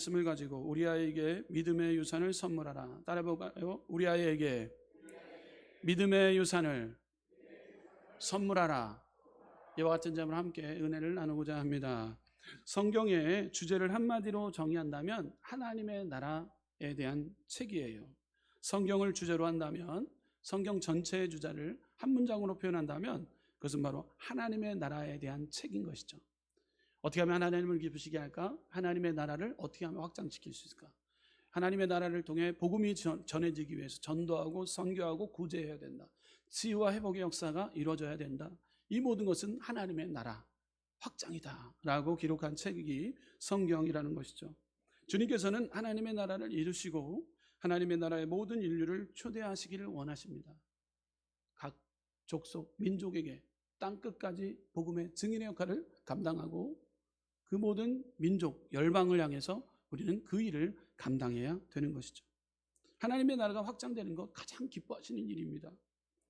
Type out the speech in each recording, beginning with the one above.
말씀을 가지고 우리 아이에게 믿음의 유산을 선물하라. 따라해볼까요? 우리 아이에게 믿음의 유산을 선물하라. 이와 같은 점을 함께 은혜를 나누고자 합니다. 성경의 주제를 한마디로 정의한다면 하나님의 나라에 대한 책이에요. 성경을 주제로 한다면, 성경 전체의 주제를 한 문장으로 표현한다면 그것은 바로 하나님의 나라에 대한 책인 것이죠. 어떻게 하면 하나님을 기쁘시게 할까? 하나님의 나라를 어떻게 하면 확장시킬 수 있을까? 하나님의 나라를 통해 복음이 전해지기 위해서 전도하고 선교하고 구제해야 된다. 치유와 회복의 역사가 이루어져야 된다. 이 모든 것은 하나님의 나라 확장이다 라고 기록한 책이 성경이라는 것이죠. 주님께서는 하나님의 나라를 이루시고 하나님의 나라의 모든 인류를 초대하시기를 원하십니다. 각 족속, 민족에게 땅끝까지 복음의 증인의 역할을 감당하고 그 모든 민족, 열방을 향해서 우리는 그 일을 감당해야 되는 것이죠. 하나님의 나라가 확장되는 것 가장 기뻐하시는 일입니다.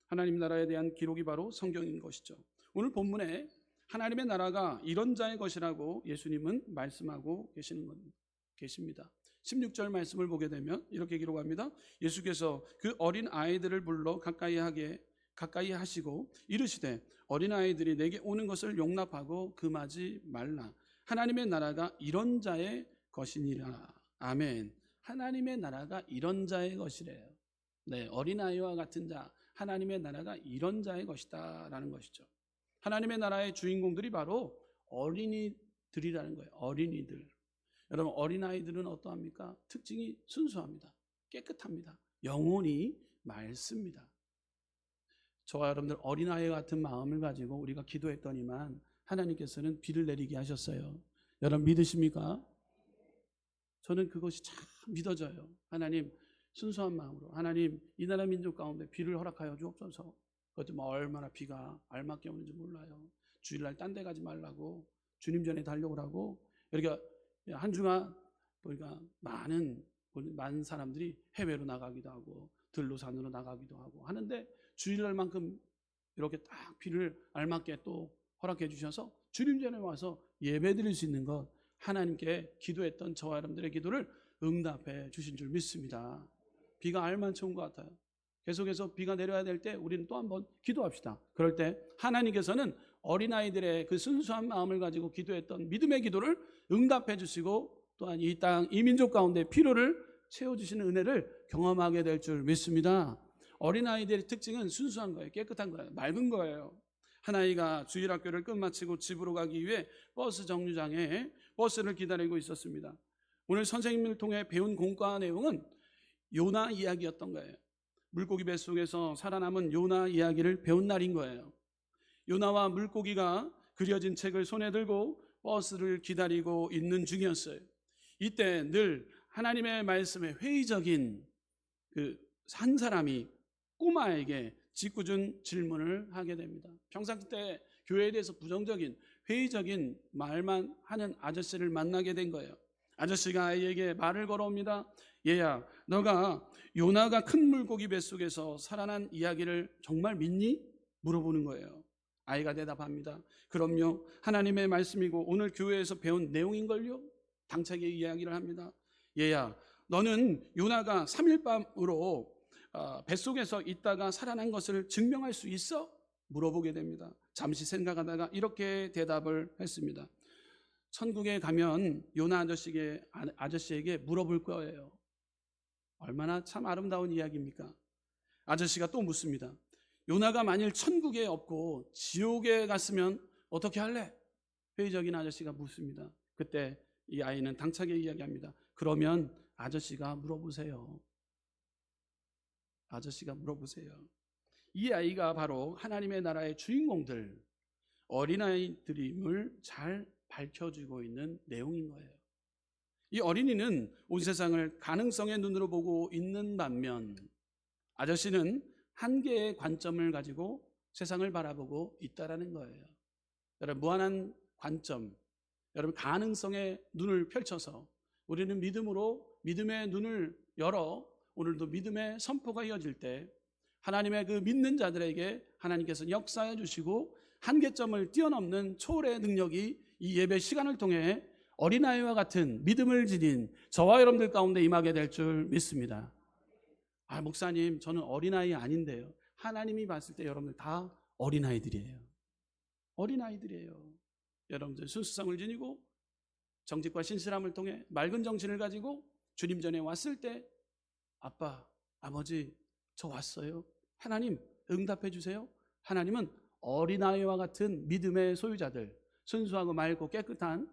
하나님 나라에 대한 기록이 바로 성경인 것이죠. 오늘 본문에 하나님의 나라가 이런 자의 것이라고 예수님은 말씀하고 계십니다. 16절 말씀을 보게 되면 이렇게 기록합니다. 예수께서 그 어린 아이들을 불러 가까이 하시고 이르시되 어린 아이들이 내게 오는 것을 용납하고 금하지 말라. 하나님의 나라가 이런 자의 것이니라. 아멘. 하나님의 나라가 이런 자의 것이래요. 네, 어린아이와 같은 자, 하나님의 나라가 이런 자의 것이다 라는 것이죠. 하나님의 나라의 주인공들이 바로 어린이들이라는 거예요. 어린이들. 여러분, 어린아이들은 어떠합니까? 특징이 순수합니다. 깨끗합니다. 영혼이 맑습니다. 저와 여러분들 어린아이 같은 마음을 가지고 우리가 기도했더니만 하나님께서는 비를 내리게 하셨어요. 여러분 믿으십니까? 저는 그것이 참 믿어져요. 하나님 순수한 마음으로 하나님 이 나라 민족 가운데 비를 허락하여 주옵소서. 그것도 뭐 얼마나 비가 알맞게 오는지 몰라요. 주일날 딴 데 가지 말라고 주님 전에 달려오라고 이렇게 한 주간 우리가 많은 사람들이 해외로 나가기도 하고 들로산으로 나가기도 하고 하는데 주일날만큼 이렇게 딱 비를 알맞게 또 허락해 주셔서 주님 전에 와서 예배 드릴 수 있는 것 하나님께 기도했던 저와 여러분들의 기도를 응답해 주신 줄 믿습니다. 비가 알맞게 온 것 같아요. 계속해서 비가 내려야 될 때 우리는 또 한번 기도합시다. 그럴 때 하나님께서는 어린아이들의 그 순수한 마음을 가지고 기도했던 믿음의 기도를 응답해 주시고 또한 이 땅, 이 민족 가운데 필요를 채워주시는 은혜를 경험하게 될 줄 믿습니다. 어린아이들의 특징은 순수한 거예요. 깨끗한 거예요. 맑은 거예요. 한 아이가 주일학교를 끝마치고 집으로 가기 위해 버스 정류장에 버스를 기다리고 있었습니다. 오늘 선생님을 통해 배운 공과 내용은 요나 이야기였던 거예요. 물고기 뱃속에서 살아남은 요나 이야기를 배운 날인 거예요. 요나와 물고기가 그려진 책을 손에 들고 버스를 기다리고 있는 중이었어요. 이때 늘 하나님의 말씀에 회의적인 한 사람이 꼬마에게 짓궂은 질문을 하게 됩니다. 평상시 때 교회에 대해서 부정적인 회의적인 말만 하는 아저씨를 만나게 된 거예요. 아저씨가 아이에게 말을 걸어옵니다. 얘야, 너가 요나가 큰 물고기 뱃속에서 살아난 이야기를 정말 믿니? 물어보는 거예요. 아이가 대답합니다. 그럼요, 하나님의 말씀이고 오늘 교회에서 배운 내용인걸요? 당차게 이야기를 합니다. 얘야, 너는 요나가 3일 밤으로 뱃속에서 있다가 살아난 것을 증명할 수 있어? 물어보게 됩니다. 잠시 생각하다가 이렇게 대답을 했습니다. 천국에 가면 요나 아저씨에게 물어볼 거예요. 얼마나 참 아름다운 이야기입니까? 아저씨가 또 묻습니다. 요나가 만일 천국에 없고 지옥에 갔으면 어떻게 할래? 회의적인 아저씨가 묻습니다. 그때 이 아이는 당차게 이야기합니다. 그러면 아저씨가 물어보세요. 아저씨가 물어보세요. 이 아이가 바로 하나님의 나라의 주인공들, 어린아이들임을 잘 밝혀주고 있는 내용인 거예요. 이 어린이는 온 세상을 가능성의 눈으로 보고 있는 반면 아저씨는 한 개의 관점을 가지고 세상을 바라보고 있다라는 거예요. 여러분, 무한한 관점, 여러분 가능성의 눈을 펼쳐서 우리는 믿음으로 믿음의 눈을 열어 오늘도 믿음의 선포가 이어질 때 하나님의 그 믿는 자들에게 하나님께서 역사해 주시고 한계점을 뛰어넘는 초월의 능력이 이 예배 시간을 통해 어린아이와 같은 믿음을 지닌 저와 여러분들 가운데 임하게 될 줄 믿습니다. 목사님, 저는 어린아이 아닌데요. 하나님이 봤을 때 여러분들 다 어린아이들이에요. 어린아이들이에요. 여러분들 순수성을 지니고 정직과 신실함을 통해 맑은 정신을 가지고 주님 전에 왔을 때 아빠, 아버지, 저 왔어요. 하나님 응답해 주세요. 하나님은 어린아이와 같은 믿음의 소유자들, 순수하고 맑고 깨끗한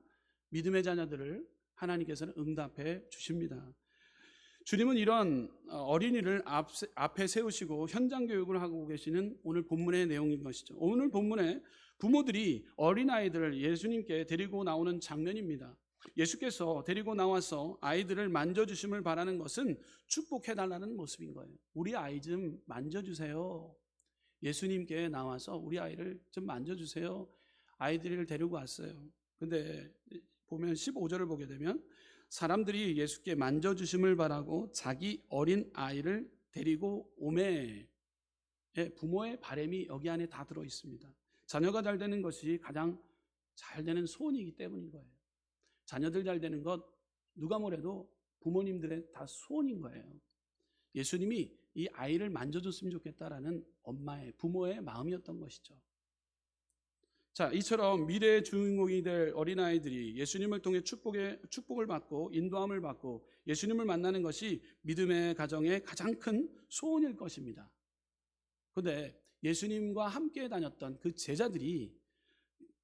믿음의 자녀들을 하나님께서는 응답해 주십니다. 주님은 이런 어린이를 앞에 세우시고 현장 교육을 하고 계시는 오늘 본문의 내용인 것이죠. 오늘 본문에 부모들이 어린아이들을 예수님께 데리고 나오는 장면입니다. 예수께서 데리고 나와서 아이들을 만져주심을 바라는 것은 축복해달라는 모습인 거예요. 우리 아이 좀 만져주세요. 예수님께 나와서 우리 아이를 좀 만져주세요. 아이들을 데리고 왔어요. 근데 보면 15절을 보게 되면 사람들이 예수께 만져주심을 바라고 자기 어린 아이를 데리고 오매, 부모의 바람이 여기 안에 다 들어 있습니다. 자녀가 잘 되는 것이 가장 잘 되는 소원이기 때문인 거예요. 자녀들 잘 되는 것 누가 뭐래도 부모님들의 다 소원인 거예요. 예수님이 이 아이를 만져줬으면 좋겠다라는 엄마의, 부모의 마음이었던 것이죠. 자, 이처럼 미래의 주인공이 될 어린아이들이 예수님을 통해 축복을 받고 인도함을 받고 예수님을 만나는 것이 믿음의 가정의 가장 큰 소원일 것입니다. 그런데 예수님과 함께 다녔던 그 제자들이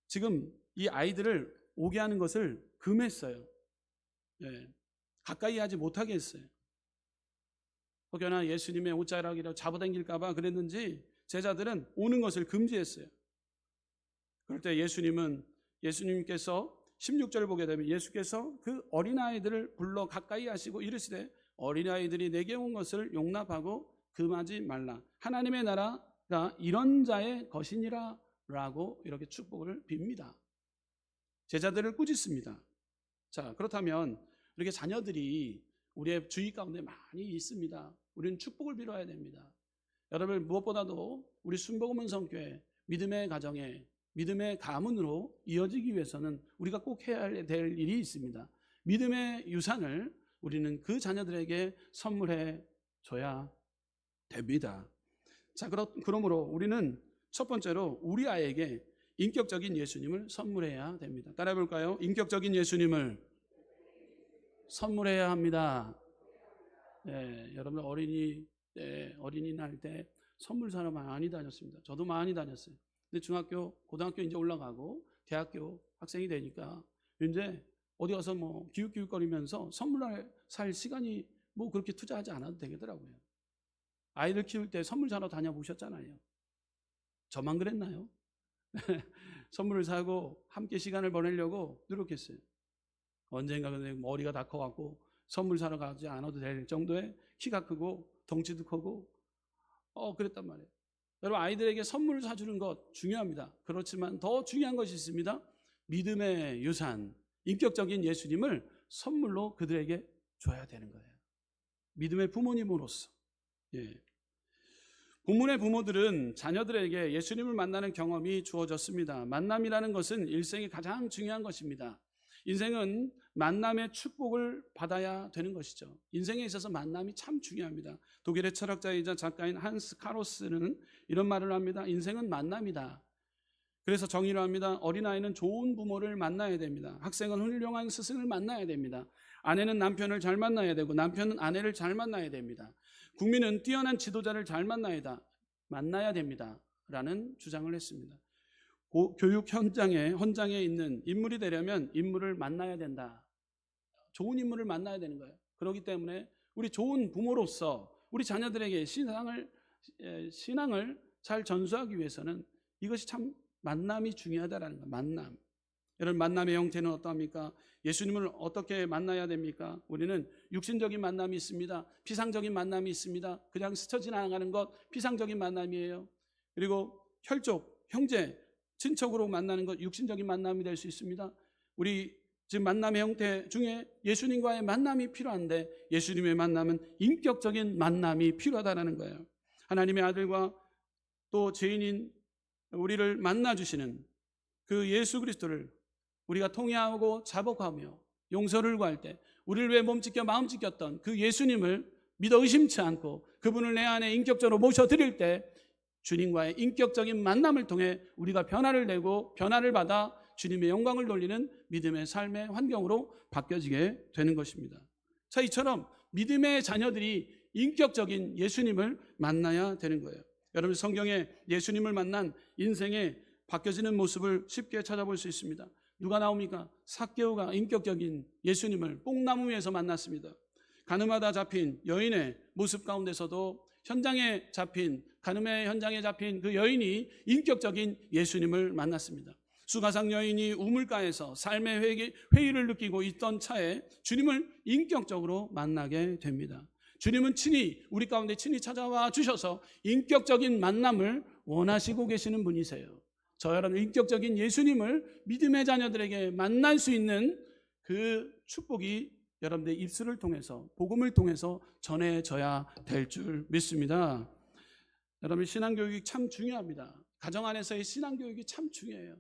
지금 이 아이들을 오게 하는 것을 금했어요. 가까이 하지 못하게 했어요. 혹여나 예수님의 옷자락이라 잡아당길까 봐 그랬는지 제자들은 오는 것을 금지했어요. 그럴 때 예수님께서 16절을 보게 되면 예수께서 그 어린아이들을 불러 가까이 하시고 이르시되 어린아이들이 내게 온 것을 용납하고 금하지 말라. 하나님의 나라가 이런 자의 것이니라 라고 이렇게 축복을 빕니다. 제자들을 꾸짖습니다. 자, 그렇다면 이렇게 자녀들이 우리의 주위 가운데 많이 있습니다. 우리는 축복을 빌어야 됩니다. 여러분, 무엇보다도 우리 순복음은 성교회 믿음의 가정에 믿음의 가문으로 이어지기 위해서는 우리가 꼭 해야 될 일이 있습니다. 믿음의 유산을 우리는 그 자녀들에게 선물해 줘야 됩니다. 자, 그러므로 우리는 첫 번째로 우리 아이에게 인격적인 예수님을 선물해야 됩니다. 따라해 볼까요? 인격적인 예수님을 선물해야 합니다. 여러분 어린이날 때 선물 사러 많이 다녔습니다. 저도 많이 다녔어요. 근데 중학교, 고등학교 이제 올라가고 대학교 학생이 되니까 이제 어디 가서 뭐 기웃기웃거리면서 선물 살 시간이 뭐 그렇게 투자하지 않아도 되겠더라고요. 아이들 키울 때 선물 사러 다녀보셨잖아요. 저만 그랬나요? 선물을 사고 함께 시간을 보내려고 노력했어요. 언젠가 근데 머리가 다 커갖고 선물 사러 가지 않아도 될 정도의 키가 크고 덩치도 크고 그랬단 말이에요. 여러분, 아이들에게 선물을 사주는 것 중요합니다. 그렇지만 더 중요한 것이 있습니다. 믿음의 유산, 인격적인 예수님을 선물로 그들에게 줘야 되는 거예요. 믿음의 부모님으로서. 본문의 부모들은 자녀들에게 예수님을 만나는 경험이 주어졌습니다. 만남이라는 것은 일생의 가장 중요한 것입니다. 인생은 만남의 축복을 받아야 되는 것이죠. 인생에 있어서 만남이 참 중요합니다. 독일의 철학자이자 작가인 한스 카로스는 이런 말을 합니다. 인생은 만남이다. 그래서 정의를 합니다. 어린아이는 좋은 부모를 만나야 됩니다. 학생은 훌륭한 스승을 만나야 됩니다. 아내는 남편을 잘 만나야 되고 남편은 아내를 잘 만나야 됩니다. 국민은 뛰어난 지도자를 잘 만나야 됩니다. 라는 주장을 했습니다. 교육 현장에 있는 인물이 되려면 인물을 만나야 된다. 좋은 인물을 만나야 되는 거예요. 그렇기 때문에 우리 좋은 부모로서 우리 자녀들에게 신앙을 잘 전수하기 위해서는 이것이 참 만남이 중요하다라는 거예요. 만남. 여러분, 만남의 형태는 어떠합니까? 예수님을 어떻게 만나야 됩니까? 우리는 육신적인 만남이 있습니다. 피상적인 만남이 있습니다. 그냥 스쳐 지나가는 것 피상적인 만남이에요. 그리고 혈족, 형제, 친척으로 만나는 것 육신적인 만남이 될 수 있습니다. 우리 지금 만남의 형태 중에 예수님과의 만남이 필요한데 예수님의 만남은 인격적인 만남이 필요하다는 거예요. 하나님의 아들과 또 죄인인 우리를 만나주시는 그 예수 그리스도를 우리가 통회하고 자복하며 용서를 구할 때 우리를 위해 몸 찢겨 마음 찢겼던 그 예수님을 믿어 의심치 않고 그분을 내 안에 인격적으로 모셔드릴 때 주님과의 인격적인 만남을 통해 우리가 변화를 내고 변화를 받아 주님의 영광을 돌리는 믿음의 삶의 환경으로 바뀌어지게 되는 것입니다. 자, 이처럼 믿음의 자녀들이 인격적인 예수님을 만나야 되는 거예요. 여러분, 성경에 예수님을 만난 인생의 바뀌어지는 모습을 쉽게 찾아볼 수 있습니다. 누가 나옵니까? 삭개오가 인격적인 예수님을 뽕나무 위에서 만났습니다. 가늠하다 잡힌 여인의 모습 가운데서도 가늠의 현장에 잡힌 그 여인이 인격적인 예수님을 만났습니다. 수가상 여인이 우물가에서 삶의 회의를 느끼고 있던 차에 주님을 인격적으로 만나게 됩니다. 주님은 우리 가운데 친히 찾아와 주셔서 인격적인 만남을 원하시고 계시는 분이세요. 저 여러분, 인격적인 예수님을 믿음의 자녀들에게 만날 수 있는 그 축복이 여러분들의 입술을 통해서, 복음을 통해서 전해져야 될 줄 믿습니다. 여러분, 신앙교육이 참 중요합니다. 가정 안에서의 신앙교육이 참 중요해요.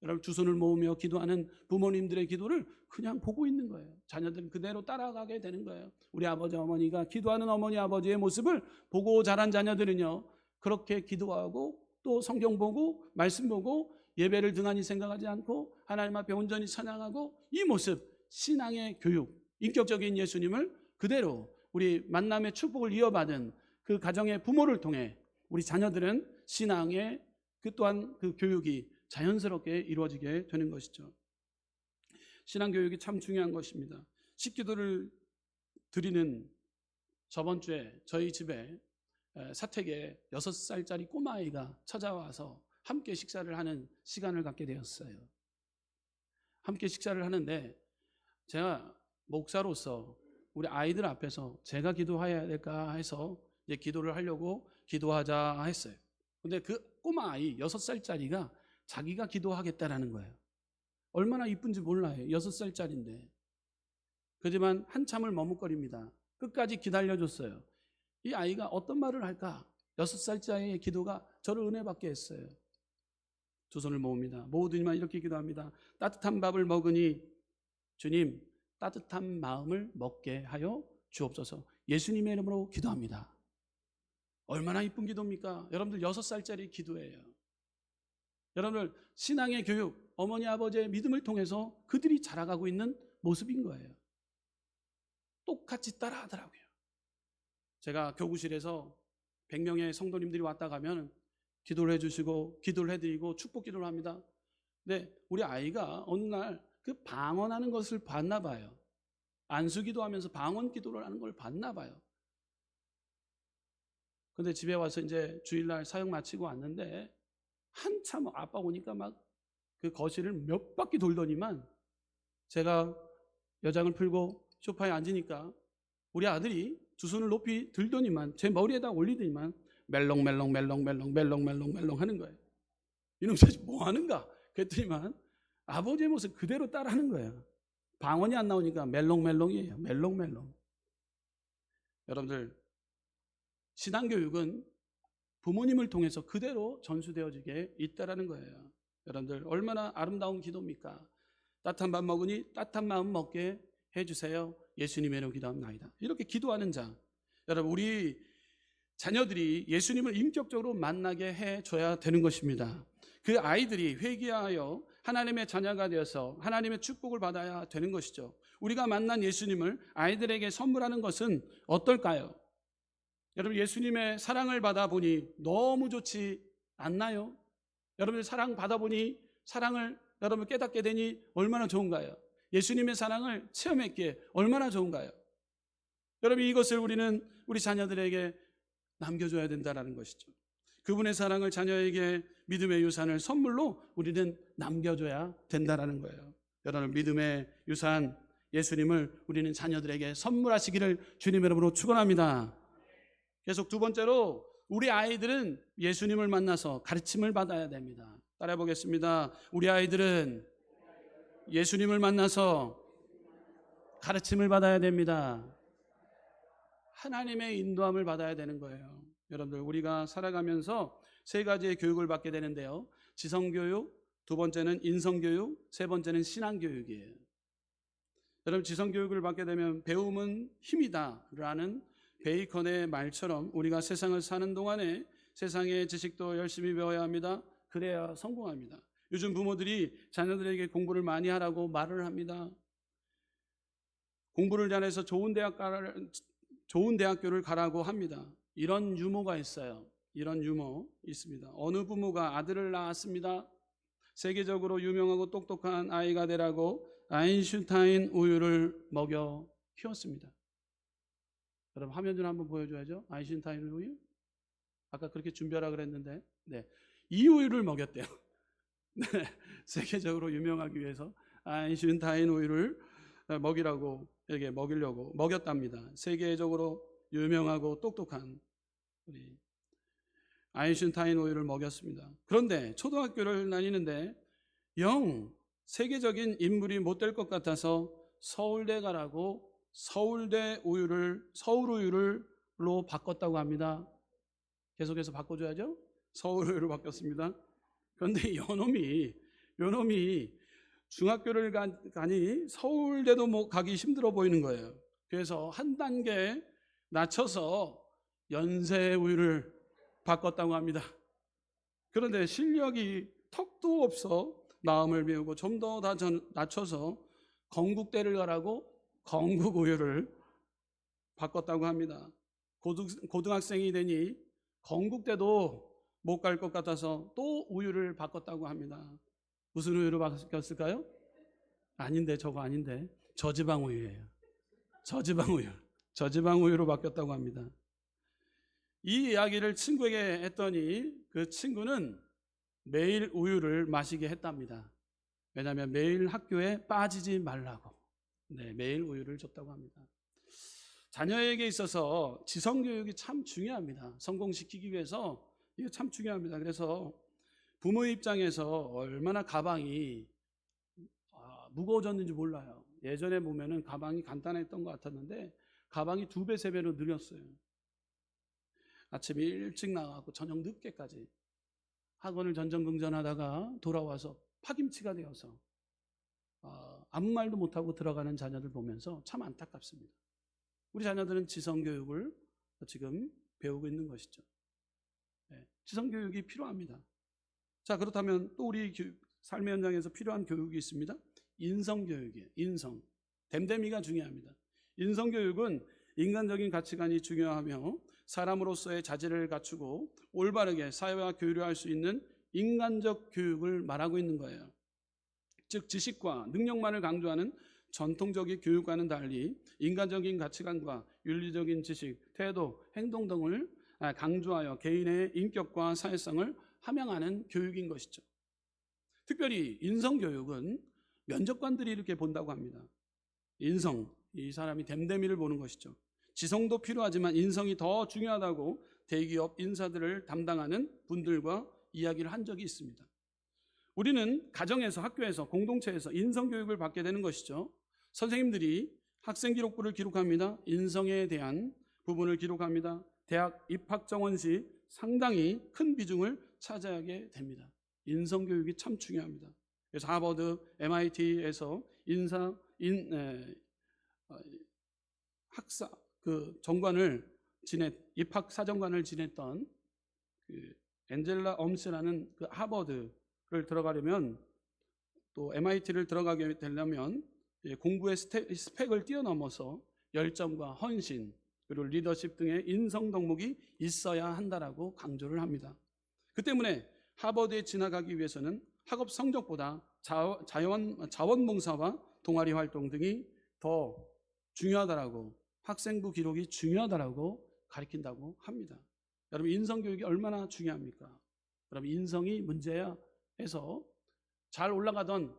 여러분, 두 손을 모으며 기도하는 부모님들의 기도를 그냥 보고 있는 거예요. 자녀들은 그대로 따라가게 되는 거예요. 우리 아버지 어머니가 기도하는 어머니 아버지의 모습을 보고 자란 자녀들은요, 그렇게 기도하고 또 성경 보고 말씀 보고 예배를 등한히 생각하지 않고 하나님 앞에 온전히 찬양하고, 이 모습, 신앙의 교육, 인격적인 예수님을 그대로 우리 만남의 축복을 이어받은 그 가정의 부모를 통해 우리 자녀들은 신앙의 또한 그 교육이 자연스럽게 이루어지게 되는 것이죠. 신앙교육이 참 중요한 것입니다. 식기도를 드리는 저번 주에 저희 집에 사택에 6살짜리 꼬마아이가 찾아와서 함께 식사를 하는 시간을 갖게 되었어요. 함께 식사를 하는데 제가 목사로서 우리 아이들 앞에서 제가 기도해야 될까 해서 이제 기도를 하려고 기도하자 했어요. 근데 그 꼬마아이 6살짜리가 자기가 기도하겠다라는 거예요. 얼마나 이쁜지 몰라요. 6살짜리인데. 그렇지만 한참을 머뭇거립니다. 끝까지 기다려줬어요. 이 아이가 어떤 말을 할까? 6살짜리의 기도가 저를 은혜받게 했어요. 두 손을 모읍니다. 모두니만 이렇게 기도합니다. 따뜻한 밥을 먹으니 주님, 따뜻한 마음을 먹게 하여 주옵소서. 예수님의 이름으로 기도합니다. 얼마나 이쁜 기도입니까? 여러분들 6살짜리 기도예요. 여러분들 신앙의 교육, 어머니 아버지의 믿음을 통해서 그들이 자라가고 있는 모습인 거예요. 똑같이 따라하더라고요. 제가 교구실에서 100명의 성도님들이 왔다 가면 기도를 해주시고 기도를 해드리고 축복 기도를 합니다. 근데 우리 아이가 어느 날 그 방언하는 것을 봤나 봐요. 안수기도 하면서 방언 기도를 하는 걸 봤나 봐요. 근데 집에 와서 이제 주일날 사역 마치고 왔는데 한참 아빠 오니까 막 그 거실을 몇 바퀴 돌더니만 제가 여장을 풀고 소파에 앉으니까 우리 아들이 두 손을 높이 들더니만 제 머리에다 올리더니만 멜롱멜롱 하는 거예요. 이놈 자식 뭐 하는가? 그랬더니만 아버지의 모습 그대로 따라하는 거예요. 방언이 안 나오니까 멜롱멜롱이에요. 멜롱멜롱. 여러분들, 신앙교육은 부모님을 통해서 그대로 전수되어지게 있다라는 거예요. 여러분들, 얼마나 아름다운 기도입니까? 따뜻한 밥 먹으니 따뜻한 마음 먹게 해주세요. 예수님의 이름으로 기도합니다. 이렇게 기도하는 자, 여러분, 우리 자녀들이 예수님을 인격적으로 만나게 해줘야 되는 것입니다. 그 아이들이 회개하여 하나님의 자녀가 되어서 하나님의 축복을 받아야 되는 것이죠. 우리가 만난 예수님을 아이들에게 선물하는 것은 어떨까요? 여러분, 예수님의 사랑을 받아보니 너무 좋지 않나요? 여러분들 사랑 받아보니 사랑을 여러분 깨닫게 되니 얼마나 좋은가요? 예수님의 사랑을 체험했기에 얼마나 좋은가요? 여러분, 이것을 우리는 우리 자녀들에게 남겨줘야 된다는 것이죠. 그분의 사랑을 자녀에게 믿음의 유산을 선물로 우리는 남겨줘야 된다는 거예요. 여러분, 믿음의 유산 예수님을 우리는 자녀들에게 선물하시기를 주님의 이름으로 축원합니다. 계속 두 번째로, 우리 아이들은 예수님을 만나서 가르침을 받아야 됩니다. 따라해 보겠습니다. 우리 아이들은 예수님을 만나서 가르침을 받아야 됩니다. 하나님의 인도함을 받아야 되는 거예요. 여러분들, 우리가 살아가면서 세 가지의 교육을 받게 되는데요. 지성교육, 두 번째는 인성교육, 세 번째는 신앙교육이에요. 여러분, 지성교육을 받게 되면 배움은 힘이다라는 베이컨의 말처럼 우리가 세상을 사는 동안에 세상의 지식도 열심히 배워야 합니다. 그래야 성공합니다. 요즘 부모들이 자녀들에게 공부를 많이 하라고 말을 합니다. 공부를 잘해서 좋은 대학교를 가라고 합니다. 이런 유머가 있어요. 이런 유머 있습니다. 어느 부모가 아들을 낳았습니다. 세계적으로 유명하고 똑똑한 아이가 되라고 아인슈타인 우유를 먹여 키웠습니다. 여러분, 화면 좀 한번 보여줘야죠. 아인슈타인 우유. 아까 그렇게 준비하라 그랬는데, 네, 이 우유를 먹였대요. 네, 세계적으로 유명하기 위해서 아인슈타인 우유를 먹이라고, 이렇게 먹이려고 먹였답니다. 세계적으로 유명하고 똑똑한 우리 아인슈타인 우유를 먹였습니다. 그런데 초등학교를 다니는데 영 세계적인 인물이 못 될 것 같아서 서울대 가라고 서울대 우유를 서울 우유를로 바꿨다고 합니다. 계속해서 바꿔줘야죠. 서울 우유로 바뀌었습니다. 그런데 요놈이 중학교를 가니 서울대도 뭐 가기 힘들어 보이는 거예요. 그래서 한 단계 낮춰서 연세 우유를 바꿨다고 합니다. 그런데 실력이 턱도 없어 마음을 비우고 좀 더 낮춰서 건국대를 가라고 건국 우유를 바꿨다고 합니다. 고등학생이 되니 건국대도 못 갈 것 같아서 또 우유를 바꿨다고 합니다. 무슨 우유로 바뀌었을까요? 아닌데, 저거 아닌데. 저지방 우유예요. 저지방 우유로 바뀌었다고 합니다. 이 이야기를 친구에게 했더니 그 친구는 매일 우유를 마시게 했답니다. 왜냐하면 매일 학교에 빠지지 말라고. 네, 매일 우유를 줬다고 합니다. 자녀에게 있어서 지성교육이 참 중요합니다. 성공시키기 위해서 이게 참 중요합니다. 그래서 부모 입장에서 얼마나 가방이 무거워졌는지 몰라요. 예전에 보면은 가방이 간단했던 것 같았는데 가방이 2배, 3배로 늘었어요. 아침에 일찍 나가고 저녁 늦게까지 학원을 전전긍전하다가 돌아와서 파김치가 되어서 아무 말도 못하고 들어가는 자녀들 보면서 참 안타깝습니다. 우리 자녀들은 지성교육을 지금 배우고 있는 것이죠. 네, 지성교육이 필요합니다. 자, 그렇다면 또 우리 삶의 현장에서 필요한 교육이 있습니다. 인성교육이에요. 인성. 댐댐이가 중요합니다. 인성교육은 인간적인 가치관이 중요하며 사람으로서의 자질을 갖추고 올바르게 사회와 교류할 수 있는 인간적 교육을 말하고 있는 거예요. 즉 지식과 능력만을 강조하는 전통적인 교육과는 달리 인간적인 가치관과 윤리적인 지식, 태도, 행동 등을 강조하여 개인의 인격과 사회성을 함양하는 교육인 것이죠. 특별히 인성교육은 면접관들이 이렇게 본다고 합니다. 인성, 이 사람이 댐댐이를 보는 것이죠. 지성도 필요하지만 인성이 더 중요하다고 대기업 인사들을 담당하는 분들과 이야기를 한 적이 있습니다. 우리는 가정에서, 학교에서, 공동체에서 인성교육을 받게 되는 것이죠. 선생님들이 학생 기록부를 기록합니다. 인성에 대한 부분을 기록합니다. 대학 입학 정원 시 상당히 큰 비중을 차지하게 됩니다. 인성교육이 참 중요합니다. 그래서 하버드, MIT에서 학사 입학 사정관을 지냈던 그 엔젤라 엄스라는 그 하버드를 들어가려면 또 MIT를 들어가게 되려면 공부의 스펙을 뛰어넘어서 열정과 헌신 그리고 리더십 등의 인성 덕목이 있어야 한다라고 강조를 합니다. 그 때문에 하버드에 진학하기 위해서는 학업 성적보다 자원봉사와 동아리 활동 등이 더 중요하다라고, 학생부 기록이 중요하다라고 가르친다고 합니다. 여러분, 인성교육이 얼마나 중요합니까? 여러분, 인성이 문제야 해서 잘 올라가던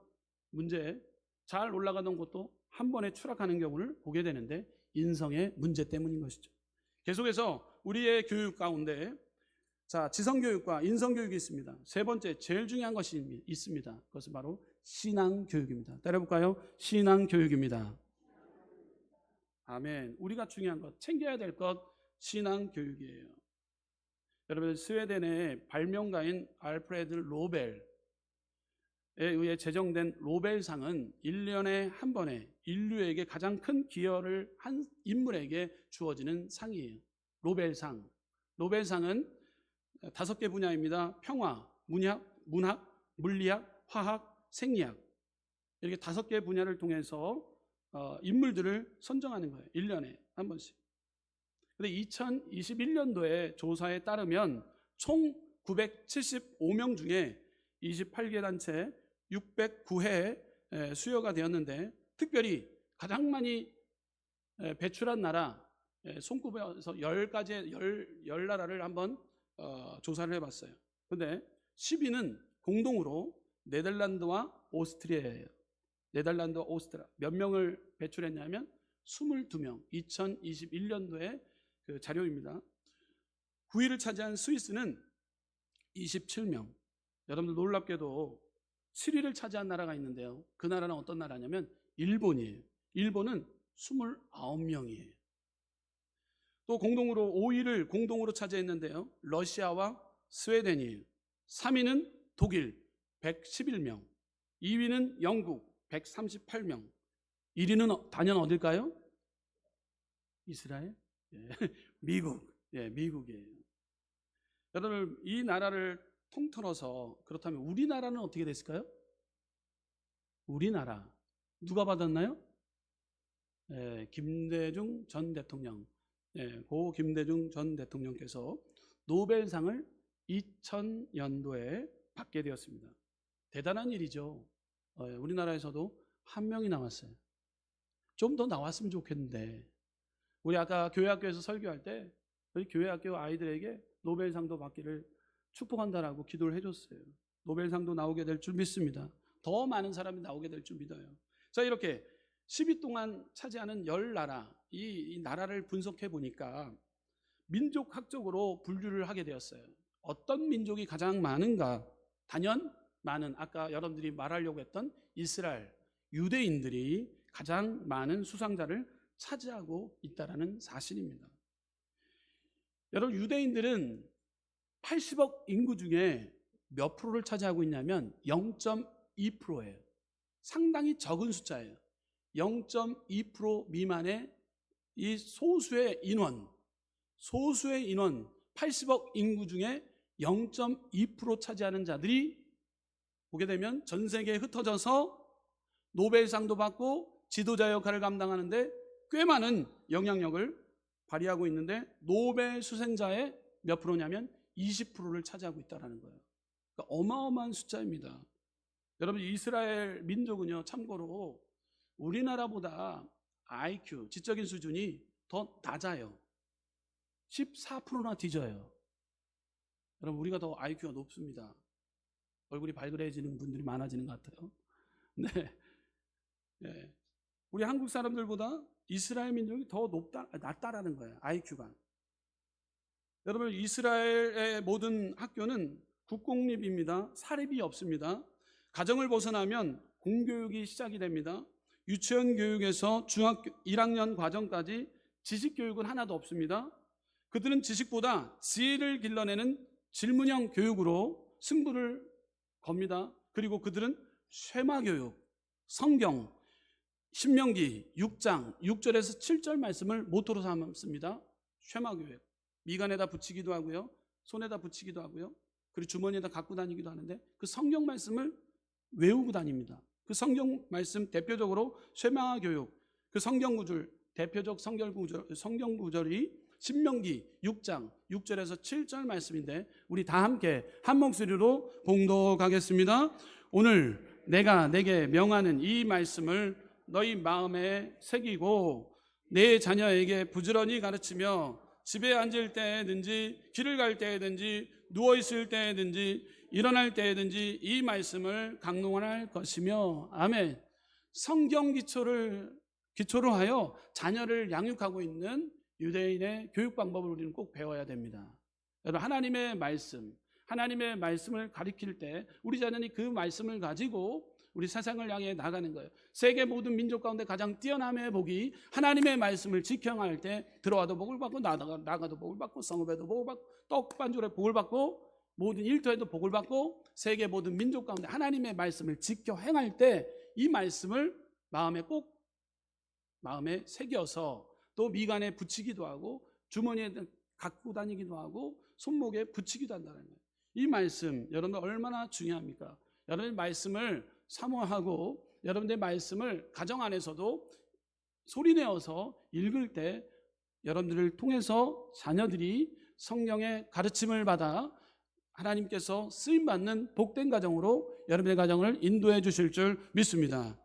것도 한 번에 추락하는 경우를 보게 되는데 인성의 문제 때문인 것이죠. 계속해서 우리의 교육 가운데 지성교육과 인성교육이 있습니다. 세 번째, 제일 중요한 것이 있습니다. 그것은 바로 신앙교육입니다. 따라해볼까요? 신앙교육입니다. 아멘. 우리가 중요한 것, 챙겨야 될 것, 신앙교육이에요. 여러분, 스웨덴의 발명가인 알프레드 로벨, 의해 제정된 로벨상은 1년에 한 번에 인류에게 가장 큰 기여를 한 인물에게 주어지는 상이에요. 로벨상. 로벨상은 5개 분야입니다. 평화, 문학, 물리학, 화학, 생리학. 이렇게 5개 분야를 통해서 인물들을 선정하는 거예요. 1년에 한 번씩. 근데 2021년도에 조사에 따르면 총 975명 중에 28개 단체 609회에 수여가 되었는데, 특별히 가장 많이 배출한 나라 손꼽아서 10 나라를 한번 조사를 해봤어요. 근데 10위는 공동으로 네덜란드와 오스트리아예요. 네덜란드와 오스트리아. 몇 명을 배출했냐면 22명. 2021년도에 그 자료입니다. 9위를 차지한 스위스는 27명. 여러분들 놀랍게도 7위를 차지한 나라가 있는데요. 그 나라는 어떤 나라냐면 일본이에요. 일본은 29명이에요. 또 공동으로 5위를 공동으로 차지했는데요. 러시아와 스웨덴이에요. 3위는 독일 111명, 2위는 영국 138명, 1위는 단연 어딜까요? 이스라엘? 예. 미국. 예, 미국이에요. 여러분, 이 나라를 통틀어서 그렇다면 우리나라는 어떻게 됐을까요? 우리나라 누가 받았나요? 예, 김대중 전 대통령. 예, 고 김대중 전 대통령께서 노벨상을 2000년도에 받게 되었습니다. 대단한 일이죠. 우리나라에서도 한 명이 나왔어요. 좀 더 나왔으면 좋겠는데, 우리 아까 교회학교에서 설교할 때 우리 교회학교 아이들에게 노벨상도 받기를 축복한다라고 기도를 해줬어요. 노벨상도 나오게 될 줄 믿습니다. 더 많은 사람이 나오게 될 줄 믿어요. 자, 이렇게 10위 동안 차지하는 10나라, 이 나라를 분석해 보니까 민족학적으로 분류를 하게 되었어요. 어떤 민족이 가장 많은가? 단연 많은, 아까 여러분들이 말하려고 했던 이스라엘, 유대인들이 가장 많은 수상자를 차지하고 있다는 사실입니다. 여러분, 유대인들은 80억 인구 중에 몇 프로를 차지하고 있냐면 0.2%예요. 상당히 적은 숫자예요. 0.2% 미만의 이 소수의 인원 80억 인구 중에 0.2% 차지하는 자들이 보게 되면 전 세계에 흩어져서 노벨상도 받고 지도자 역할을 감당하는데 꽤 많은 영향력을 발휘하고 있는데, 노벨 수상자의 몇 프로냐면 20%를 차지하고 있다는 거예요. 그러니까 어마어마한 숫자입니다. 여러분, 이스라엘 민족은요, 참고로 우리나라보다 IQ, 지적인 수준이 더 낮아요. 14%나 뒤져요. 여러분, 우리가 더 IQ가 높습니다. 얼굴이 발그레해지는 분들이 많아지는 것 같아요. 네. 네. 우리 한국 사람들보다 이스라엘 민족이 더 낮다라는 거예요. IQ가. 여러분, 이스라엘의 모든 학교는 국공립입니다. 사립이 없습니다. 가정을 벗어나면 공교육이 시작이 됩니다. 유치원 교육에서 중학교 1학년 과정까지 지식 교육은 하나도 없습니다. 그들은 지식보다 지혜를 길러내는 질문형 교육으로 승부를 겁니다. 그리고 그들은 쉐마 교육, 성경, 신명기 6장 6절에서 7절 말씀을 모토로 삼습니다. 쉐마 교육. 미간에다 붙이기도 하고요, 손에다 붙이기도 하고요, 그리고 주머니에다 갖고 다니기도 하는데 그 성경 말씀을 외우고 다닙니다. 그 성경 말씀 대표적으로 쉐마 교육, 그 성경 구절, 대표적 성경 구절이 신명기 6장 6절에서 7절 말씀인데, 우리 다 함께 한 목소리로 봉독하겠습니다. 오늘 내가 내게 명하는 이 말씀을 너희 마음에 새기고 내 자녀에게 부지런히 가르치며 집에 앉을 때든지 길을 갈 때든지 누워있을 때든지 일어날 때든지 이 말씀을 강론할 것이며. 아멘. 성경 기초로 하여 자녀를 양육하고 있는 유대인의 교육 방법을 우리는 꼭 배워야 됩니다. 여러분, 하나님의 말씀을 가리킬 때 우리 자녀는 그 말씀을 가지고 우리 세상을 향해 나가는 거예요. 세계 모든 민족 가운데 가장 뛰어남의 복이 하나님의 말씀을 지켜갈 때 들어와도 복을 받고 나가도 복을 받고 성읍에도 복을 받고 떡반죽에 복을 받고 모든 일터에도 복을 받고 세계 모든 민족 가운데 하나님의 말씀을 지켜 행할 때 이 말씀을 마음에 새겨서 또 미간에 붙이기도 하고 주머니에 갖고 다니기도 하고 손목에 붙이기도 한다는 거예요. 이 말씀 여러분들 얼마나 중요합니까? 여러분의 말씀을 사모하고 여러분의 말씀을 가정 안에서도 소리내어서 읽을 때 여러분들을 통해서 자녀들이 성령의 가르침을 받아 하나님께서 쓰임받는 복된 가정으로 여러분의 가정을 인도해 주실 줄 믿습니다.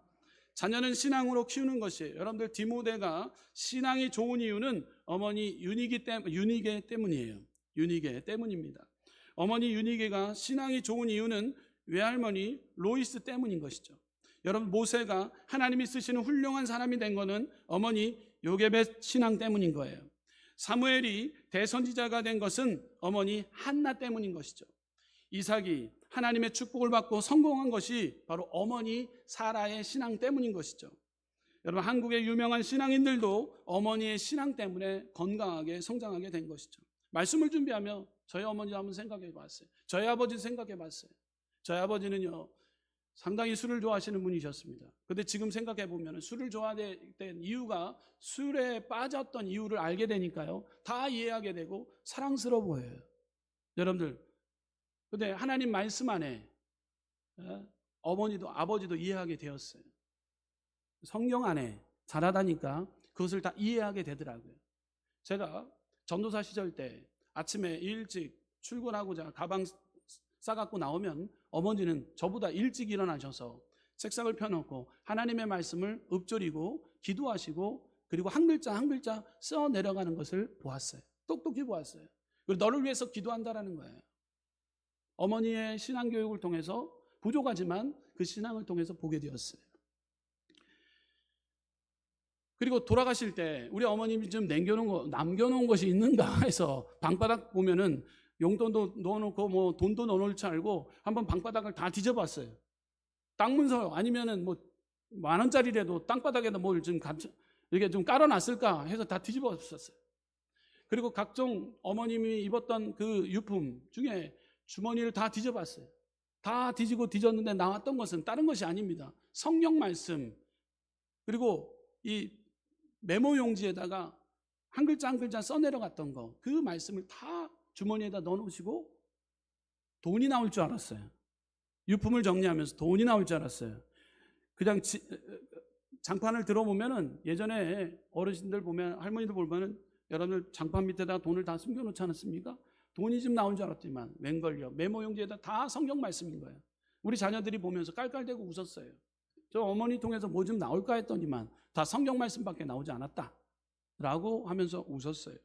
자녀는 신앙으로 키우는 것이에요. 여러분들 디모데가 신앙이 좋은 이유는 어머니 유니게 때문이에요. 유니게 때문입니다. 어머니 유니게가 신앙이 좋은 이유는 외할머니 로이스 때문인 것이죠. 여러분 모세가 하나님이 쓰시는 훌륭한 사람이 된 것은 어머니 요게벳 신앙 때문인 거예요. 사무엘이 대선지자가 된 것은 어머니 한나 때문인 것이죠. 이삭이 하나님의 축복을 받고 성공한 것이 바로 어머니 사라의 신앙 때문인 것이죠. 여러분 한국의 유명한 신앙인들도 어머니의 신앙 때문에 건강하게 성장하게 된 것이죠. 말씀을 준비하며 저희 어머니도 한번 생각해 봤어요. 저희 아버지도 생각해 봤어요. 저희 아버지는요 상당히 술을 좋아하시는 분이셨습니다. 그런데 지금 생각해 보면 술을 좋아했던 이유가 술에 빠졌던 이유를 알게 되니까요 다 이해하게 되고 사랑스러워 보여요. 여러분들 근데 하나님 말씀 안에 어머니도 아버지도 이해하게 되었어요. 성경 안에 자라다니까 그것을 다 이해하게 되더라고요. 제가 전도사 시절 때 아침에 일찍 출근하고자 가방 싸갖고 나오면 어머니는 저보다 일찍 일어나셔서 책상을 펴놓고 하나님의 말씀을 읊조리고 기도하시고 그리고 한 글자 한 글자 써 내려가는 것을 보았어요. 똑똑히 보았어요. 그리고 너를 위해서 기도한다라는 거예요. 어머니의 신앙교육을 통해서 부족하지만 그 신앙을 통해서 보게 되었어요. 그리고 돌아가실 때 우리 어머님이 좀 남겨놓은 것이 있는가 해서 방바닥 보면은 용돈도 넣어놓고 뭐 돈도 넣어놓을 줄 알고 한번 방바닥을 다 뒤져봤어요. 땅 문서 아니면은 뭐 10,000원짜리라도 땅바닥에다 뭘 좀 이렇게 좀 깔아놨을까 해서 다 뒤집었었어요. 그리고 각종 어머님이 입었던 그 유품 중에 주머니를 다 뒤져봤어요. 다 뒤졌는데 나왔던 것은 다른 것이 아닙니다. 성경 말씀 그리고 이 메모 용지에다가 한 글자 한 글자 써내려갔던 거 그 말씀을 다 주머니에다 넣어놓으시고 돈이 나올 줄 알았어요. 유품을 정리하면서 돈이 나올 줄 알았어요. 그냥 장판을 들어보면은 예전에 어르신들 보면 할머니들 보면은 여러분들 장판 밑에다 돈을 다 숨겨놓지 않았습니까? 돈이 좀 나온 줄 알았더니만 웬걸요. 메모 용지에다 다 성경 말씀인 거예요. 우리 자녀들이 보면서 깔깔대고 웃었어요. 저 어머니 통해서 뭐 좀 나올까 했더니만 다 성경 말씀밖에 나오지 않았다 라고 하면서 웃었어요.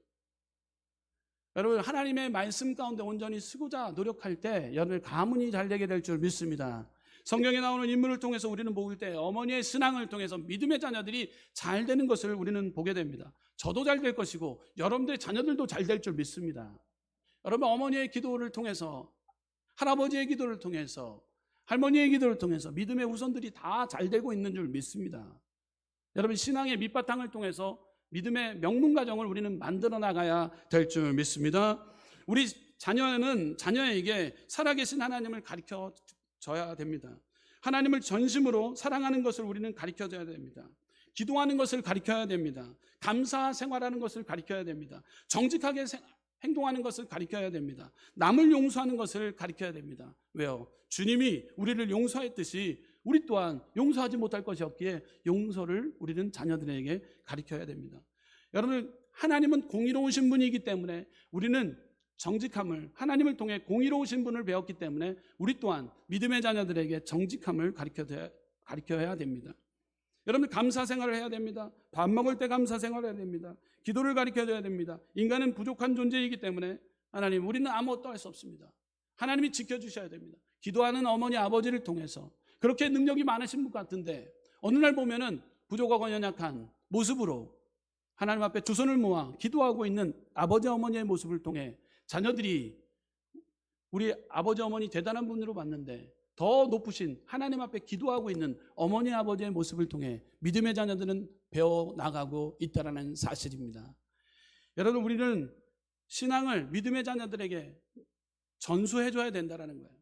여러분 하나님의 말씀 가운데 온전히 쓰고자 노력할 때 여러분의 가문이 잘 되게 될 줄 믿습니다. 성경에 나오는 인물을 통해서 우리는 볼 때 어머니의 신앙을 통해서 믿음의 자녀들이 잘 되는 것을 우리는 보게 됩니다. 저도 잘 될 것이고 여러분들의 자녀들도 잘 될 줄 믿습니다. 여러분 어머니의 기도를 통해서 할아버지의 기도를 통해서 할머니의 기도를 통해서 믿음의 후손들이 다 잘 되고 있는 줄 믿습니다. 여러분 신앙의 밑바탕을 통해서 믿음의 명문 가정을 우리는 만들어 나가야 될 줄 믿습니다. 우리 자녀에게 살아계신 하나님을 가르쳐 줘야 됩니다. 하나님을 전심으로 사랑하는 것을 우리는 가르쳐 줘야 됩니다. 기도하는 것을 가르쳐야 됩니다. 감사 생활하는 것을 가르쳐야 됩니다. 정직하게 행동하는 것을 가르쳐야 됩니다. 남을 용서하는 것을 가르쳐야 됩니다. 왜요? 주님이 우리를 용서했듯이 우리 또한 용서하지 못할 것이 없기에 용서를 우리는 자녀들에게 가르쳐야 됩니다. 여러분 하나님은 공의로우신 분이기 때문에 우리는 정직함을 하나님을 통해 공의로우신 분을 배웠기 때문에 우리 또한 믿음의 자녀들에게 정직함을 가르쳐야 됩니다. 여러분 감사 생활을 해야 됩니다. 밥 먹을 때 감사 생활을 해야 됩니다. 기도를 가르쳐줘야 됩니다. 인간은 부족한 존재이기 때문에 하나님 우리는 아무것도 할 수 없습니다. 하나님이 지켜주셔야 됩니다. 기도하는 어머니 아버지를 통해서 그렇게 능력이 많으신 분 같은데 어느 날 보면은 부족하고 연약한 모습으로 하나님 앞에 두 손을 모아 기도하고 있는 아버지 어머니의 모습을 통해 자녀들이 우리 아버지 어머니 대단한 분으로 봤는데 더 높으신 하나님 앞에 기도하고 있는 어머니 아버지의 모습을 통해 믿음의 자녀들은 배워나가고 있다는 사실입니다. 여러분 우리는 신앙을 믿음의 자녀들에게 전수해줘야 된다는 거예요.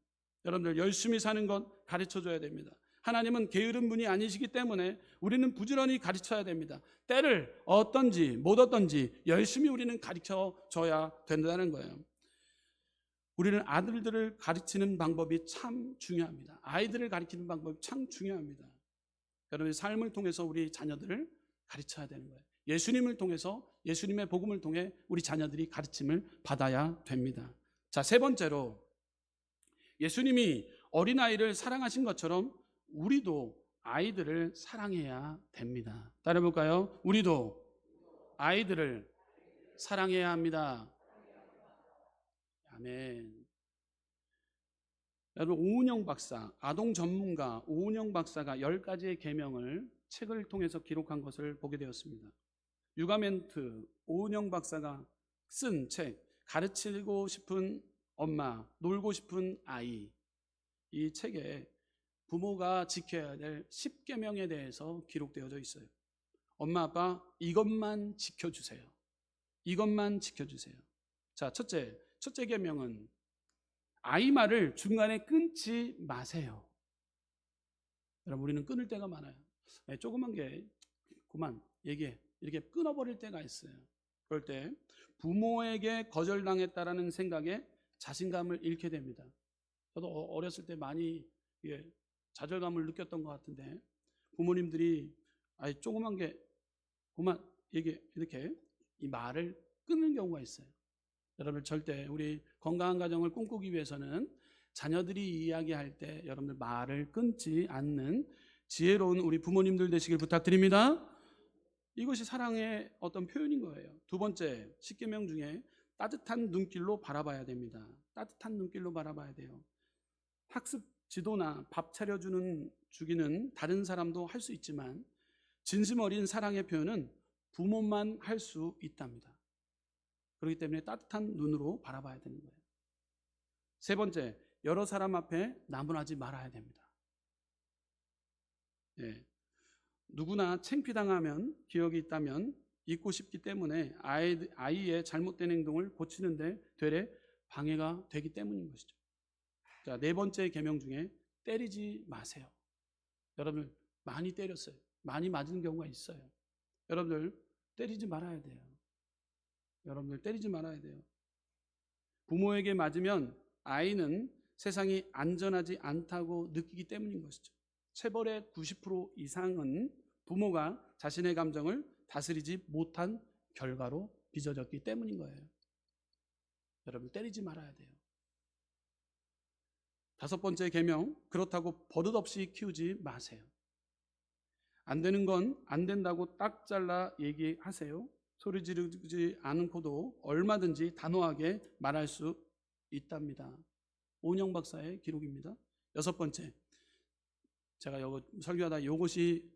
여러분들 열심히 사는 것 가르쳐줘야 됩니다. 하나님은 게으른 분이 아니시기 때문에 우리는 부지런히 가르쳐야 됩니다. 때를 어떤지 못 어떤지 열심히 우리는 가르쳐줘야 된다는 거예요. 우리는 아들들을 가르치는 방법이 참 중요합니다. 아이들을 가르치는 방법이 참 중요합니다. 여러분의 삶을 통해서 우리 자녀들을 가르쳐야 되는 거예요. 예수님을 통해서, 예수님의 복음을 통해 우리 자녀들이 가르침을 받아야 됩니다. 자, 세 번째로 예수님이 어린아이를 사랑하신 것처럼 우리도 아이들을 사랑해야 됩니다. 따라해볼까요? 우리도 아이들을 사랑해야 합니다. 아멘. 여러분, 오은영 박사, 아동 전문가 오은영 박사가 10가지의 계명을 책을 통해서 기록한 것을 보게 되었습니다. 유가멘트 오은영 박사가 쓴 책, 가르치고 싶은 엄마, 놀고 싶은 아이, 이 책에 부모가 지켜야 될 10계명에 대해서 기록되어져 있어요. 엄마, 아빠, 이것만 지켜주세요. 이것만 지켜주세요. 자, 첫째 계명은 아이 말을 중간에 끊지 마세요. 여러분, 우리는 끊을 때가 많아요. 조그만 게 그만 얘기해, 이렇게 끊어버릴 때가 있어요. 그럴 때 부모에게 거절당했다라는 생각에 자신감을 잃게 됩니다. 저도 어렸을 때 많이 좌절감을 느꼈던 것 같은데, 부모님들이 조그만 게 그만 얘기해, 이렇게 이 말을 끊는 경우가 있어요. 여러분, 절대 우리 건강한 가정을 꿈꾸기 위해서는 자녀들이 이야기할 때 여러분들 말을 끊지 않는 지혜로운 우리 부모님들 되시길 부탁드립니다. 이것이 사랑의 어떤 표현인 거예요. 두 번째, 10계명 중에 따뜻한 눈길로 바라봐야 됩니다. 따뜻한 눈길로 바라봐야 돼요. 학습 지도나 밥 차려주기는 다른 사람도 할 수 있지만 진심 어린 사랑의 표현은 부모만 할 수 있답니다. 그렇기 때문에 따뜻한 눈으로 바라봐야 되는 거예요. 세 번째, 여러 사람 앞에 나무라지 말아야 됩니다. 누구나 창피당하면 기억이 있다면 잊고 싶기 때문에 아이의 잘못된 행동을 고치는데 되레 방해가 되기 때문인 것이죠. 자, 네 번째 계명 중에 때리지 마세요. 여러분들 많이 때렸어요. 많이 맞은 경우가 있어요. 여러분들 때리지 말아야 돼요. 여러분들 때리지 말아야 돼요. 부모에게 맞으면 아이는 세상이 안전하지 않다고 느끼기 때문인 것이죠. 체벌의 90% 이상은 부모가 자신의 감정을 다스리지 못한 결과로 빚어졌기 때문인 거예요. 여러분, 때리지 말아야 돼요. 다섯 번째 계명, 그렇다고 버릇없이 키우지 마세요. 안 되는 건 안 된다고 딱 잘라 얘기하세요. 소리 지르지 않고도 얼마든지 단호하게 말할 수 있답니다. 오은영 박사의 기록입니다. 여섯 번째, 제가 설교하다 요것이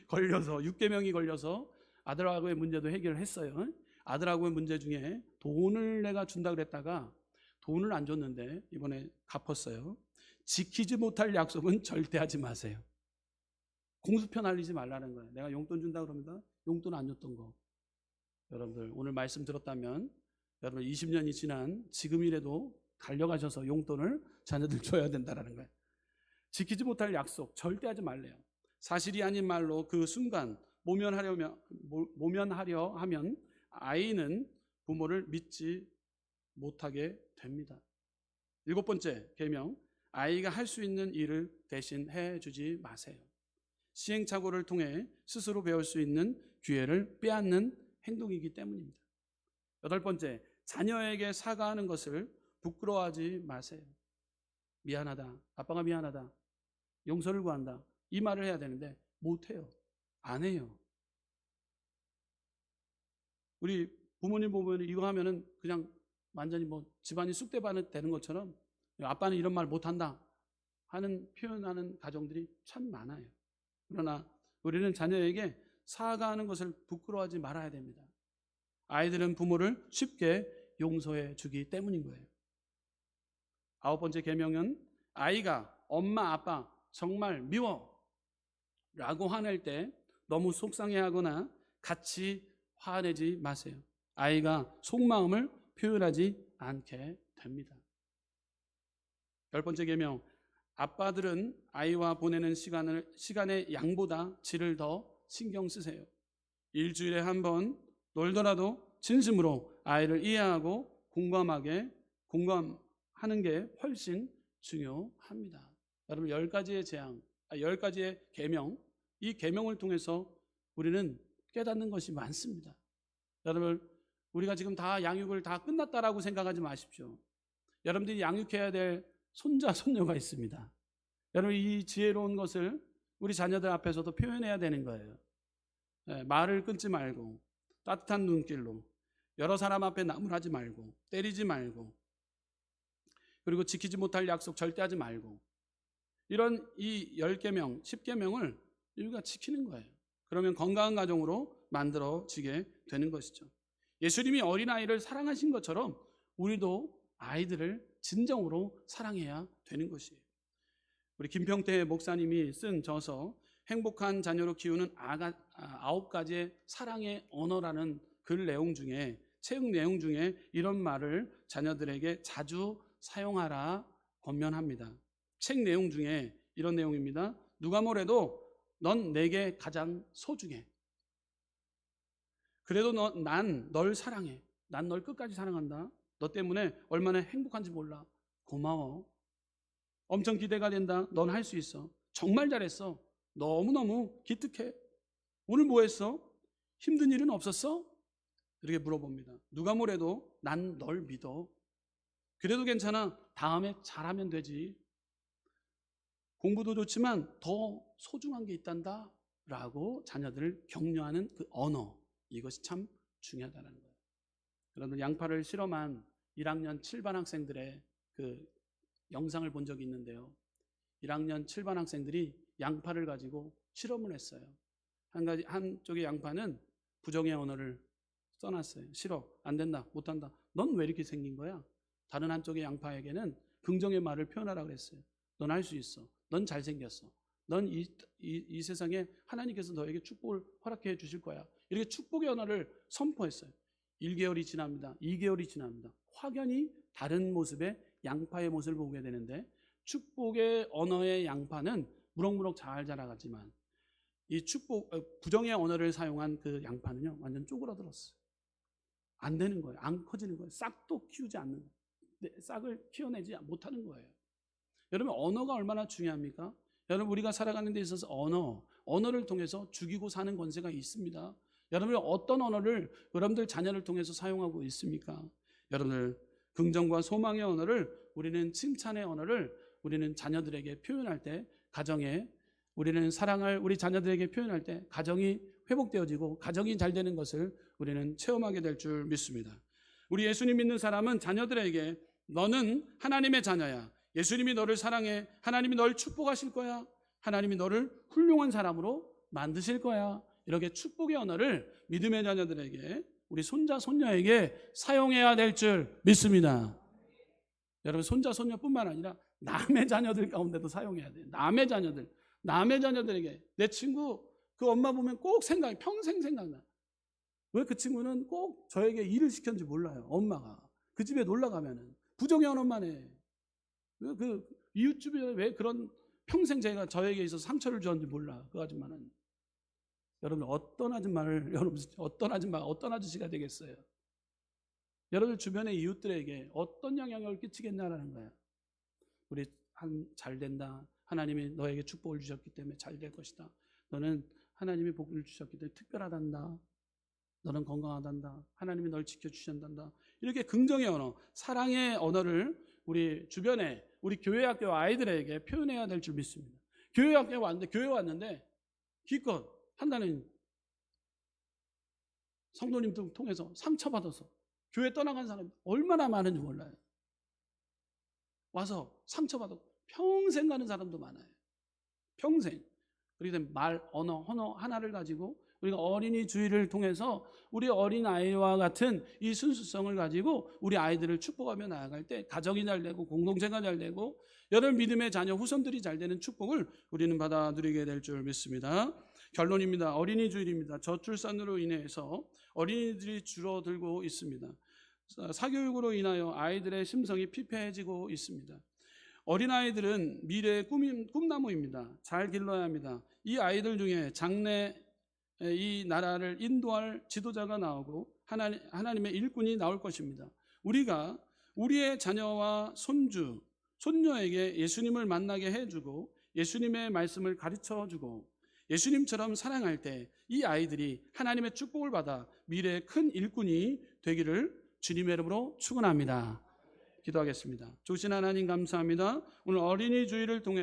걸려서 6계명이 걸려서 아들하고의 문제도 해결을 했어요. 아들하고의 문제 중에 돈을 내가 준다 그랬다가 돈을 안 줬는데 이번에 갚았어요. 지키지 못할 약속은 절대 하지 마세요. 공수표 날리지 말라는 거예요. 내가 용돈 준다 그럽니다. 용돈 안 줬던 거. 여러분들 오늘 말씀 들었다면 여러분 20년이 지난 지금이라도 달려가셔서 용돈을 자녀들 줘야 된다는 거예요. 지키지 못할 약속 절대 하지 말래요. 사실이 아닌 말로 그 순간 모면하려 하면 아이는 부모를 믿지 못하게 됩니다. 일곱 번째 계명, 아이가 할 수 있는 일을 대신 해주지 마세요. 시행착오를 통해 스스로 배울 수 있는 기회를 빼앗는 행동이기 때문입니다. 여덟 번째, 자녀에게 사과하는 것을 부끄러워하지 마세요. 미안하다, 아빠가 미안하다, 용서를 구한다, 이 말을 해야 되는데 못해요. 안 해요. 우리 부모님 보면 이거 하면은 그냥 완전히 집안이 쑥대밭이 되는 것처럼 아빠는 이런 말 못한다 하는 표현하는 가정들이 참 많아요. 그러나 우리는 자녀에게 사과하는 것을 부끄러워하지 말아야 됩니다. 아이들은 부모를 쉽게 용서해 주기 때문인 거예요. 아홉 번째 계명은 아이가 엄마 아빠 정말 미워 라고 화낼 때 너무 속상해하거나 같이 화내지 마세요. 아이가 속마음을 표현하지 않게 됩니다. 10번째 계명, 아빠들은 아이와 보내는 시간의 양보다 질을 더 신경 쓰세요. 일주일에 한 번 놀더라도 진심으로 아이를 이해하고 공감하는 게 훨씬 중요합니다. 여러분, 10가지의 재앙, 10가지의 계명, 이 계명을 통해서 우리는 깨닫는 것이 많습니다. 여러분, 우리가 지금 다 양육을 다 끝났다라고 생각하지 마십시오. 여러분들이 양육해야 될 손자, 손녀가 있습니다. 여러분, 이 지혜로운 것을 우리 자녀들 앞에서도 표현해야 되는 거예요. 말을 끊지 말고 따뜻한 눈길로, 여러 사람 앞에 나무라지 말고, 때리지 말고, 그리고 지키지 못할 약속 절대 하지 말고, 이런 이 10계명, 10계명을 우리가 지키는 거예요. 그러면 건강한 가정으로 만들어지게 되는 것이죠. 예수님이 어린아이를 사랑하신 것처럼 우리도 아이들을 진정으로 사랑해야 되는 것이에요. 우리 김평태 목사님이 쓴 저서 행복한 자녀로 키우는 9가지의 사랑의 언어라는 글 내용 중에, 책 내용 중에 이런 말을 자녀들에게 자주 사용하라 권면합니다. 책 내용 중에 이런 내용입니다. 누가 뭐래도 넌 내게 가장 소중해. 그래도 난 널 사랑해. 난 널 끝까지 사랑한다. 너 때문에 얼마나 행복한지 몰라. 고마워. 엄청 기대가 된다. 넌 할 수 있어. 정말 잘했어. 너무너무 기특해. 오늘 뭐 했어? 힘든 일은 없었어? 이렇게 물어봅니다. 누가 뭐래도 난 널 믿어. 그래도 괜찮아. 다음에 잘하면 되지. 공부도 좋지만 더 소중한 게 있단다 라고 자녀들을 격려하는 그 언어, 이것이 참 중요하다는 거예요. 여러분, 양파를 실험한 1학년 7반 학생들의 그 영상을 본 적이 있는데요. 1학년 7반 학생들이 양파를 가지고 실험을 했어요. 한쪽의 양파는 부정의 언어를 써놨어요. 싫어, 안 된다, 못한다. 넌 왜 이렇게 생긴 거야? 다른 한쪽의 양파에게는 긍정의 말을 표현하라 그랬어요. 넌 할 수 있어. 넌 잘생겼어. 넌 이 세상에 하나님께서 너에게 축복을 허락해 주실 거야. 이렇게 축복의 언어를 선포했어요. 1개월이 지납니다. 2개월이 지납니다. 확연히 다른 모습의 양파의 모습을 보게 되는데, 축복의 언어의 양파는 무럭무럭 잘 자라갔지만 이 부정의 언어를 사용한 그 양파는요, 완전 쪼그라들었어요. 안 되는 거예요. 안 커지는 거예요. 싹도 키우지 않는 거예요. 싹을 키워내지 못하는 거예요. 여러분, 언어가 얼마나 중요합니까? 여러분, 우리가 살아가는 데 있어서 언어를 통해서 죽이고 사는 권세가 있습니다. 여러분, 어떤 언어를 여러분들 자녀를 통해서 사용하고 있습니까? 여러분들, 긍정과 소망의 언어를, 우리는 칭찬의 언어를 우리는 자녀들에게 표현할 때, 가정에 우리는 사랑을 우리 자녀들에게 표현할 때 가정이 회복되어지고 가정이 잘 되는 것을 우리는 체험하게 될 줄 믿습니다. 우리 예수님 믿는 사람은 자녀들에게 너는 하나님의 자녀야. 예수님이 너를 사랑해. 하나님이 널 축복하실 거야. 하나님이 너를 훌륭한 사람으로 만드실 거야. 이렇게 축복의 언어를 믿음의 자녀들에게, 우리 손자, 손녀에게 사용해야 될 줄 믿습니다. 여러분, 손자, 손녀뿐만 아니라 남의 자녀들 가운데도 사용해야 돼요. 남의 자녀들에게. 내 친구 그 엄마 보면 꼭 평생 생각나. 왜 그 친구는 꼭 저에게 일을 시켰는지 몰라요. 엄마가 그 집에 놀러 가면은 부정의 언어만 해. 그 이웃 주변에 왜 그런 평생 저에게 있어서 상처를 주었는지 몰라. 그 아줌마는. 여러분, 어떤 아저씨가 되겠어요? 여러분 주변의 이웃들에게 어떤 영향을 끼치겠냐라는 거예요. 우리 잘 된다. 하나님이 너에게 축복을 주셨기 때문에 잘 될 것이다. 너는 하나님이 복을 주셨기 때문에 특별하단다. 너는 건강하단다. 하나님이 널 지켜주신단다. 이렇게 긍정의 언어, 사랑의 언어를 우리 주변에, 우리 교회 학교 아이들에게 표현해야 될 줄 믿습니다. 교회 왔는데 기껏 한다는 성도님들 통해서 상처받아서 교회 떠나간 사람이 얼마나 많은지 몰라요. 와서 상처받고 평생 가는 사람도 많아요. 평생. 그렇기 때문에 언어 하나를 가지고 우리가 어린이 주의를 통해서 우리 어린아이와 같은 이 순수성을 가지고 우리 아이들을 축복하며 나아갈 때 가정이 잘 되고 공동체가 잘 되고 여러 믿음의 자녀 후손들이 잘 되는 축복을 우리는 받아 누리게 될 줄 믿습니다. 결론입니다. 어린이 주일입니다. 저출산으로 인해서 어린이들이 줄어들고 있습니다. 사교육으로 인하여 아이들의 심성이 피폐해지고 있습니다. 어린아이들은 미래의 꿈나무입니다. 잘 길러야 합니다. 이 아이들 중에 장래 이 나라를 인도할 지도자가 나오고 하나님의 일꾼이 나올 것입니다. 우리가 우리의 자녀와 손주, 손녀에게 예수님을 만나게 해주고 예수님의 말씀을 가르쳐주고 예수님처럼 사랑할 때 이 아이들이 하나님의 축복을 받아 미래의 큰 일꾼이 되기를 주님의 이름으로 축원합니다. 기도하겠습니다. 좋으신 하나님 감사합니다. 오늘 어린이 주일을 통해